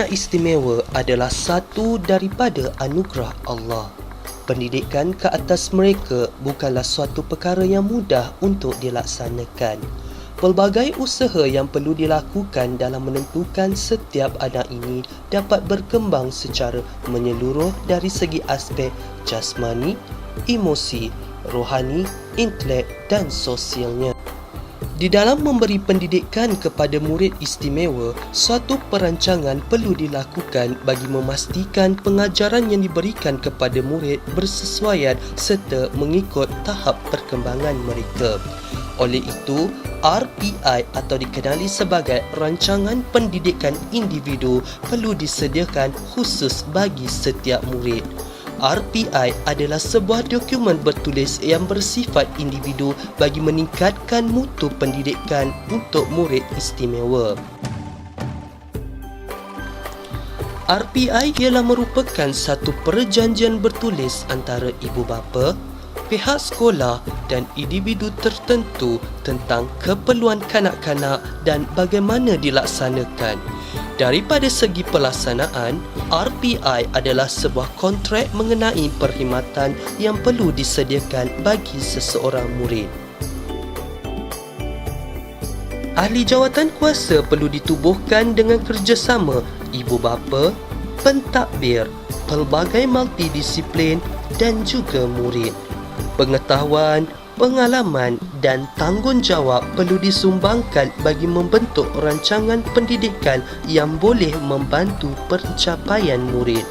istimewa adalah satu daripada anugerah Allah. Pendidikan ke atas mereka bukanlah suatu perkara yang mudah untuk dilaksanakan. Pelbagai usaha yang perlu dilakukan dalam menentukan setiap anak ini dapat berkembang secara menyeluruh dari segi aspek jasmani, emosi, rohani, intelek dan sosialnya. Di dalam memberi pendidikan kepada murid istimewa, suatu perancangan perlu dilakukan bagi memastikan pengajaran yang diberikan kepada murid bersesuaian serta mengikut tahap perkembangan mereka. Oleh itu, RPI atau dikenali sebagai Rancangan Pendidikan Individu perlu disediakan khusus bagi setiap murid. RPI adalah sebuah dokumen bertulis yang bersifat individu bagi meningkatkan mutu pendidikan untuk murid istimewa. RPI ialah merupakan satu perjanjian bertulis antara ibu bapa, pihak sekolah dan individu tertentu tentang keperluan kanak-kanak dan bagaimana dilaksanakan. Daripada segi pelaksanaan, RPI adalah sebuah kontrak mengenai perkhidmatan yang perlu disediakan bagi seseorang murid. Ahli jawatan kuasa perlu ditubuhkan dengan kerjasama ibu bapa, pentadbir, pelbagai multidisiplin dan juga murid. Pengetahuan, pengalaman dan tanggungjawab perlu disumbangkan bagi membentuk rancangan pendidikan yang boleh membantu pencapaian murid.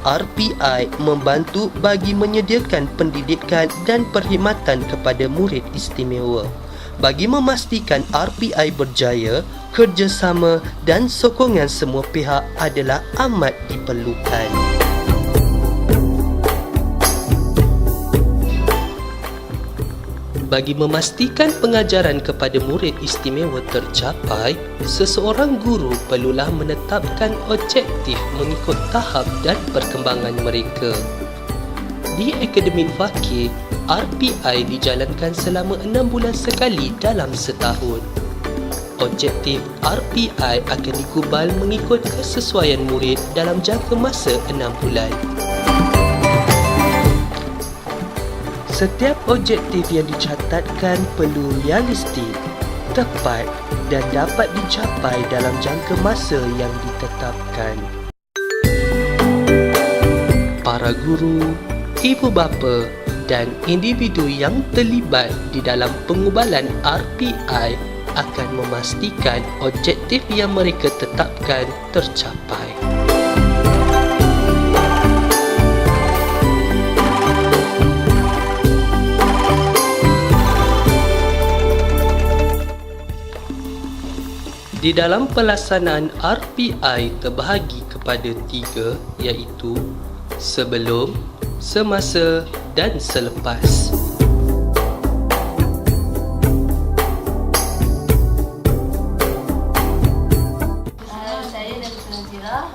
RPI membantu bagi menyediakan pendidikan dan perkhidmatan kepada murid istimewa. Bagi memastikan RPI berjaya, kerjasama dan sokongan semua pihak adalah amat diperlukan. Bagi memastikan pengajaran kepada murid istimewa tercapai, seseorang guru perlulah menetapkan objektif mengikut tahap dan perkembangan mereka. Di Akademi Fakih, RPI dijalankan selama 6 bulan sekali dalam setahun. Objektif RPI akan digubal mengikut kesesuaian murid dalam jangka masa 6 bulan. Setiap objektif yang dicatatkan perlu realistik, tepat dan dapat dicapai dalam jangka masa yang ditetapkan. Para guru, ibu bapa dan individu yang terlibat di dalam pengubalan RPI akan memastikan objektif yang mereka tetapkan tercapai. Di dalam pelaksanaan RPI terbahagi kepada 3 iaitu sebelum, semasa dan selepas. Saya Datuk Nazira,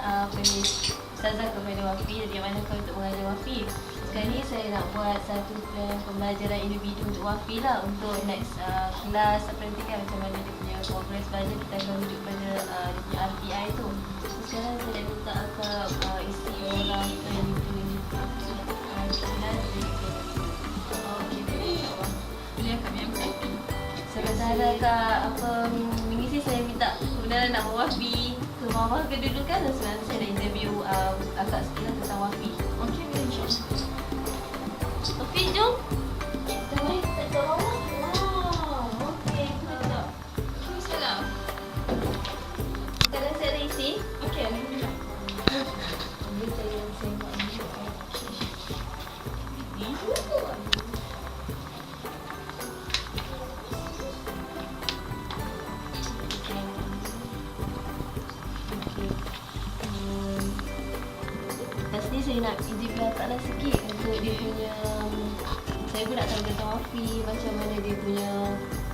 Ustazah kepada Wafi dari manakah untuk mengajar Wafi. Sekarang ni saya nak buat satu plan pembelajaran individu untuk Wafi lah, untuk next kelas apprentice macam mana dia punya progress belajar, kita akan rujuk pada dia punya RPI tu. So, sekarang saya nak minta akak isi orang individu Boleh akak ambil copy. sementara kak mengisi, saya minta kebenaran nak Wafi ke bawah ke dulu kan, sebenarnya saya nak interview akak sekilas tentang Wafi. Okey, boleh insyaAllah. Wafi, jom kita main kat bawah. Wow, okey, tak. Salam. Sekarang saya dah isi. Okey, alhamdulillah. Boleh saya buat ni. Lepas ni saya nak izin belakang lah sikit untuk dia punya, saya pun nak tahu tentang Wafi, macam mana dia punya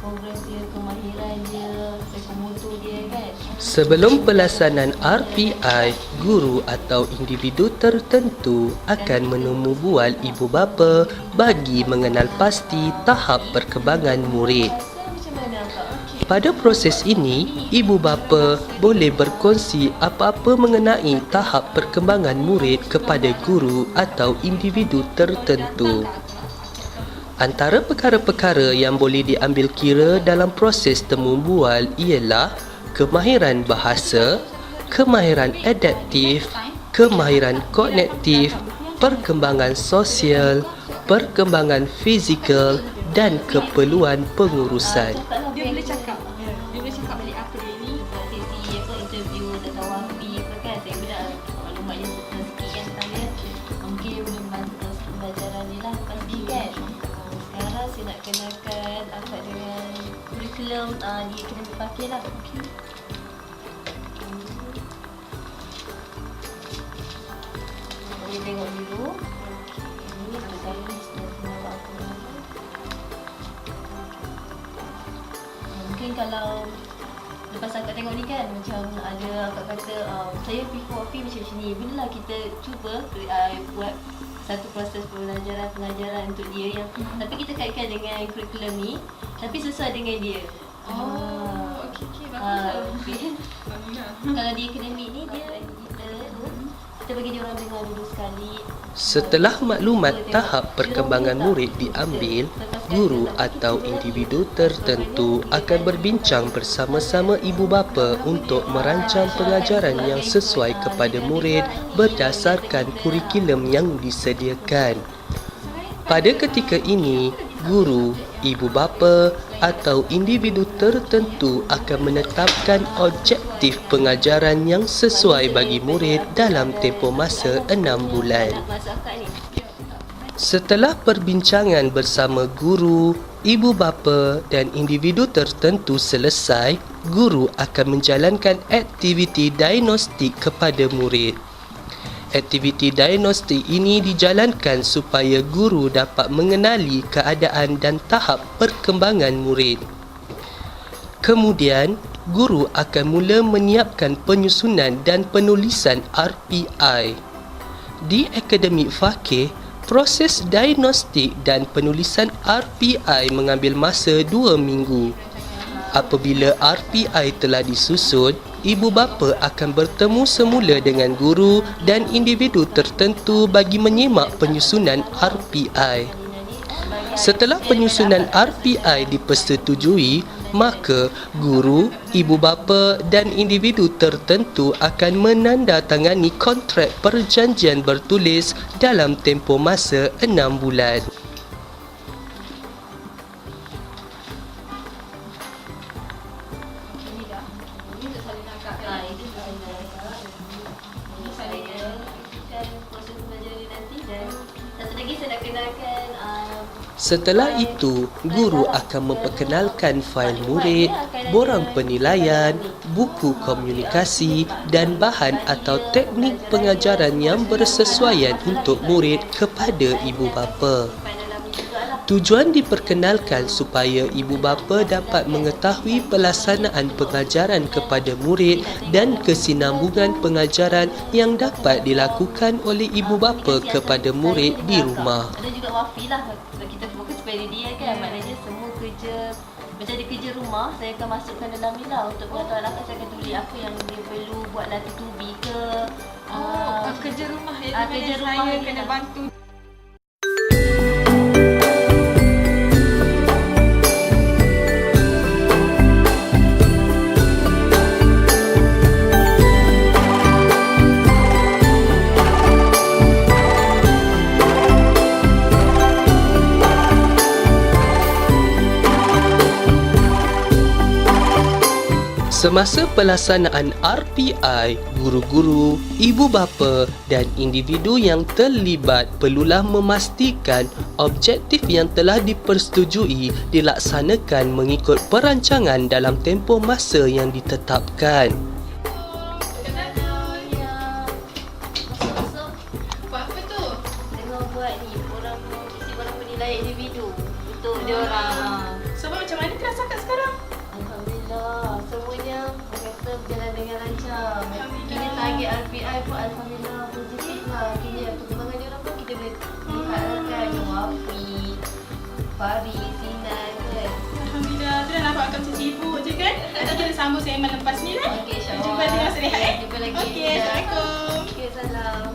progress dia, kemahiran dia, psikomotor dia kan. Sebelum pelaksanaan RPI, guru atau individu tertentu akan menemu bual ibu bapa bagi mengenal pasti tahap perkembangan murid. Rasa macam mana kak? Okey. Pada proses ini, ibu bapa boleh berkongsi apa-apa mengenai tahap perkembangan murid kepada guru atau individu tertentu. Antara perkara-perkara yang boleh diambil kira dalam proses temu bual ialah kemahiran bahasa, kemahiran adaptif, kemahiran kognitif, perkembangan sosial, perkembangan fizikal dan keperluan pengurusan. Dia boleh cakap. Dia boleh cakap balik apa dia ni. Sesi interview tentang wafi tu kan, saya bila maklumat yang sikit kan tentang dia, mungkin dia boleh bantu pembelajaran dia lah lepas ni kan. Sekarang saya nak kenakan akak dengan kurikulum di akademi Fakir lah. Boleh tengok dulu. Ini pertama sudah apa. Mungkin kalau lepas akak tengok ni kan, macam ada akak kata saya prefer wafi macam ni. Bila kita cuba buat satu proses pengajaran untuk dia yang tapi kita kaitkan dengan kurikulum ni tapi sesuai dengan dia. Okey, bagus. Alhamdulillah. Kalau di akademik ni kita bagi dia orang dengar dulu sekali. Setelah maklumat tahap perkembangan murid diambil, guru atau individu tertentu akan berbincang bersama-sama ibu bapa untuk merancang pengajaran yang sesuai kepada murid berdasarkan kurikulum yang disediakan. Pada ketika ini, guru, ibu bapa atau individu tertentu akan menetapkan objektif pengajaran yang sesuai bagi murid dalam tempoh masa 6 bulan. Masuk akak ni. Setelah perbincangan bersama guru, ibu bapa dan individu tertentu selesai, guru akan menjalankan aktiviti diagnostik kepada murid. Aktiviti diagnostik ini dijalankan supaya guru dapat mengenali keadaan dan tahap perkembangan murid. Kemudian, guru akan mula menyiapkan penyusunan dan penulisan RPI. Di Akademik Fakih, proses diagnostik dan penulisan RPI mengambil masa 2 minggu. Apabila RPI telah disusun, ibu bapa akan bertemu semula dengan guru dan individu tertentu bagi menyemak penyusunan RPI. Setelah penyusunan RPI dipersetujui, maka guru, ibu bapa dan individu tertentu akan menandatangani kontrak perjanjian bertulis dalam tempoh masa 6 bulan. Setelah itu, guru akan memperkenalkan fail murid, borang penilaian, buku komunikasi dan bahan atau teknik pengajaran yang bersesuaian untuk murid kepada ibu bapa. Tujuan diperkenalkan supaya ibu bapa dapat mengetahui pelaksanaan pengajaran kepada murid dan kesinambungan pengajaran yang dapat dilakukan oleh ibu bapa kepada murid di rumah. Ada juga wafi lah, sebab kita fokus pada dia kan, maknanya semua kerja macam ada kerja rumah saya akan masukkan dalam ni lah. Untuk pengetahuan akak, saya akan tulis apa yang dia perlu buat latih tubi ke Kerja rumah ya, kerja rumah saya ni kena lah. bantu. Semasa pelaksanaan RPI, guru-guru, ibu bapa dan individu yang terlibat perlulah memastikan objektif yang telah dipersetujui dilaksanakan mengikut perancangan dalam tempoh masa yang ditetapkan. Buat apa tu? Tengah buat ni, orang penilai individu untuk dia orang. So macam mana kelas akak sekarang? Alhamdulillah, semuanya kata berjalan dengan lancar. Alhamdulillah. Kini target RPI pun alhamdulillah positif lah. Kini perkembangan dia orang pun kita boleh lihat lah kan, yang Wafi, Faris, Sinan kan. Alhamdulillah, tu dah nampak akak macam sibuk je kan? Nanti kita sambung segmen lepas ni lah. Okey, insyaAllah. Jumpa dengan Mas Rehat. Jumpa lagi. Okey, Assalamualaikum. Okey, salam.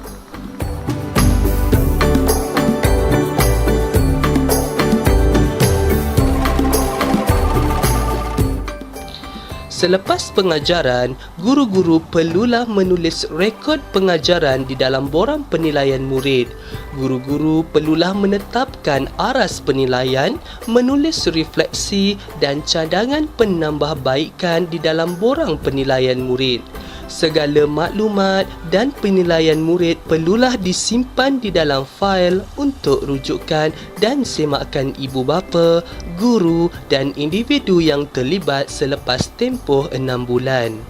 Selepas pengajaran, guru-guru perlulah menulis rekod pengajaran di dalam borang penilaian murid. Guru-guru perlulah menetapkan aras penilaian, menulis refleksi dan cadangan penambahbaikan di dalam borang penilaian murid. Segala maklumat dan penilaian murid perlulah disimpan di dalam fail untuk rujukan dan semakan ibu bapa, guru dan individu yang terlibat selepas tempoh 6 bulan.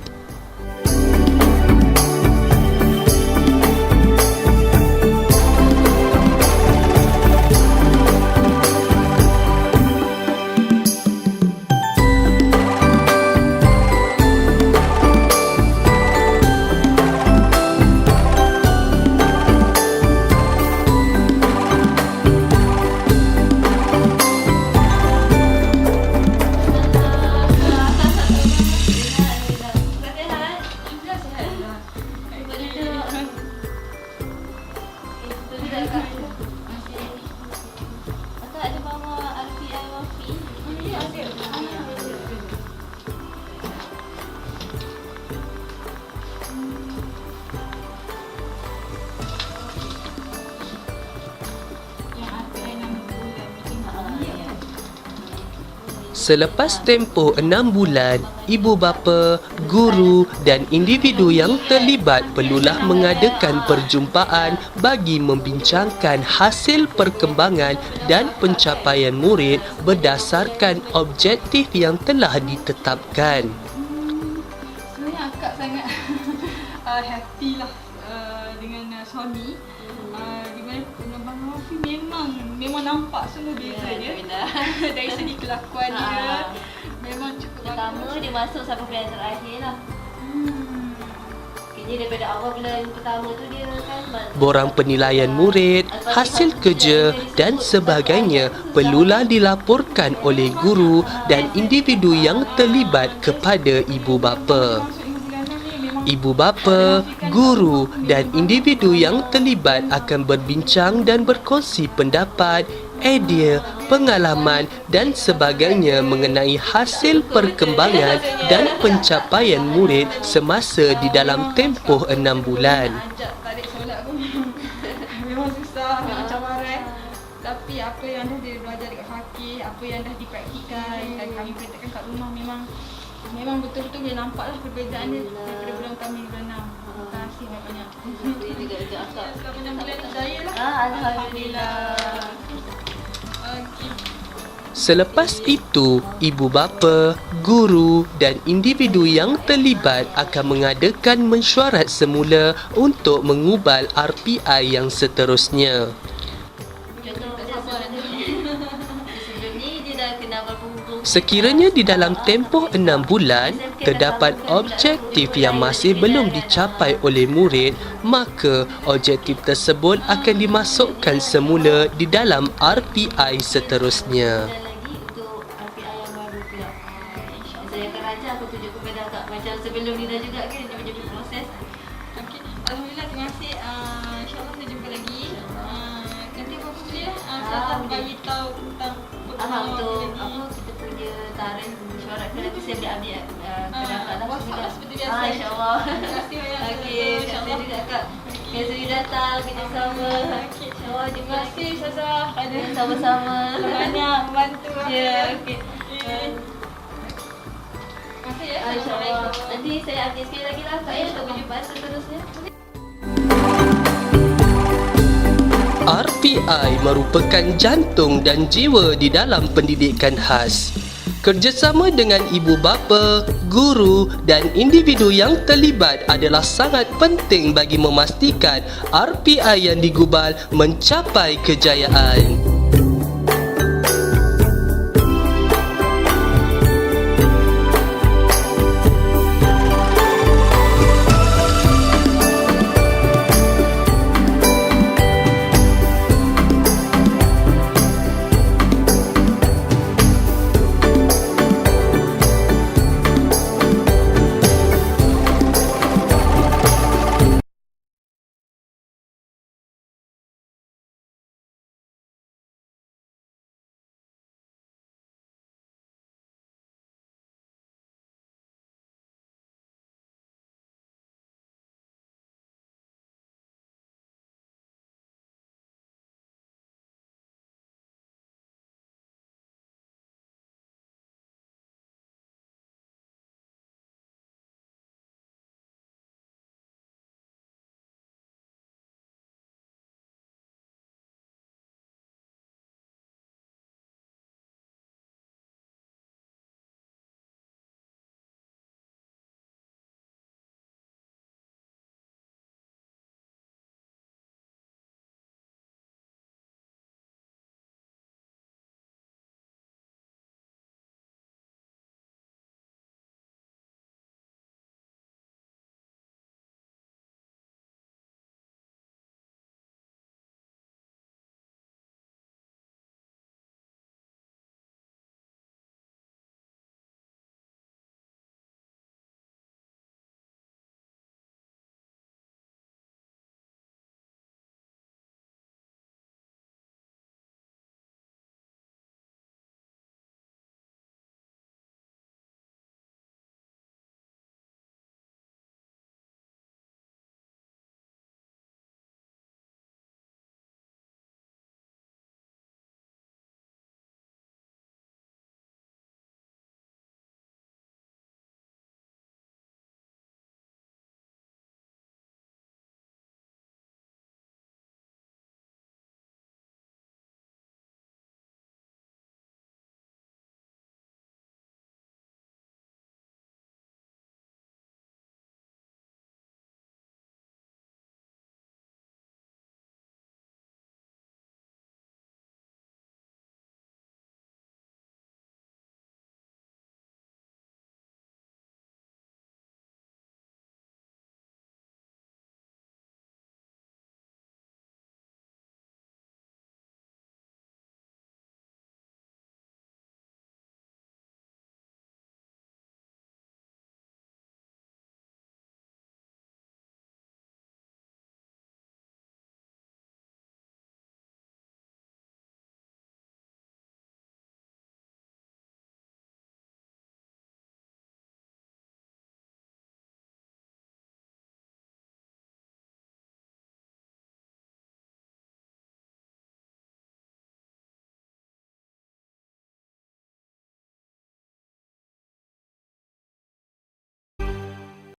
Selepas tempoh 6 bulan, ibu bapa, guru dan individu yang terlibat perlulah mengadakan perjumpaan bagi membincangkan hasil perkembangan dan pencapaian murid berdasarkan objektif yang telah ditetapkan. Sebenarnya akak sangat happy lah dengan suami. Di mana Abang Rafi memang nampak semua beza dia. Dari segi kelakuan dia memang cukup Pertama bagus. dia masuk sampai pilihan terakhir lah. Jadi daripada awal bulan pertama tu dia kan Borang penilaian murid, hasil kerja dan sebagainya perlulah dilaporkan oleh guru dan individu yang terlibat kepada ibu bapa. Ibu bapa, guru dan individu yang terlibat akan berbincang dan berkongsi pendapat, idea, pengalaman dan sebagainya mengenai hasil perkembangan dan pencapaian murid semasa di dalam tempoh 6 bulan. Ajak tarik solat pun memang susah, memang cabaran. Tapi apa yang dah dia belajar dekat fakir, apa yang dah dipraktikkan dan kami praktikkan kat rumah memang betul-betul boleh nampak lah perbezaan dia daripada bulan kami bulan 6. Terima kasih banyak-banyak. dia juga dekat akak. Sekarang bulan berjaya lah. Alhamdulillah. Okey. Selepas itu, ibu bapa, guru dan individu yang terlibat akan mengadakan mesyuarat semula untuk mengubal RPI yang seterusnya. Contoh macam sebelum ni dia dah kena berapa hukum. Sekiranya di dalam tempoh 6 bulan, terdapat objektif yang masih belum dicapai oleh murid, maka objektif tersebut akan dimasukkan semula di dalam RPI seterusnya. Dan lagi untuk RPI yang baru pula. Saya akan rancang aku tunjuk kepada akak macam sebelum ni dah juga kan dia punya proses. Okey. Alhamdulillah, terima kasih. InsyaAllah kita jumpa lagi. Nanti apa boleh lah. Saya bagi tahu tentang Untuk apa kita punya tarikh mesyuarat kan nanti saya boleh update kepada akak lah. WhatsApp lah seperti biasa. InsyaAllah. Terima kasih banyak. Okey, terima kasih juga kak. Terima kasih datang kita sama. Okey. InsyaAllah Terima jumpa kasih Ustazah. Ada sama-sama. banyak membantu. Ya, okey. Terima kasih ya. InsyaAllah. Nanti saya update sekali lagi lah kak ya untuk perjumpaan seterusnya. RPI merupakan jantung dan jiwa di dalam pendidikan khas. Kerjasama dengan ibu bapa, guru dan individu yang terlibat adalah sangat penting bagi memastikan RPI yang digubal mencapai kejayaan.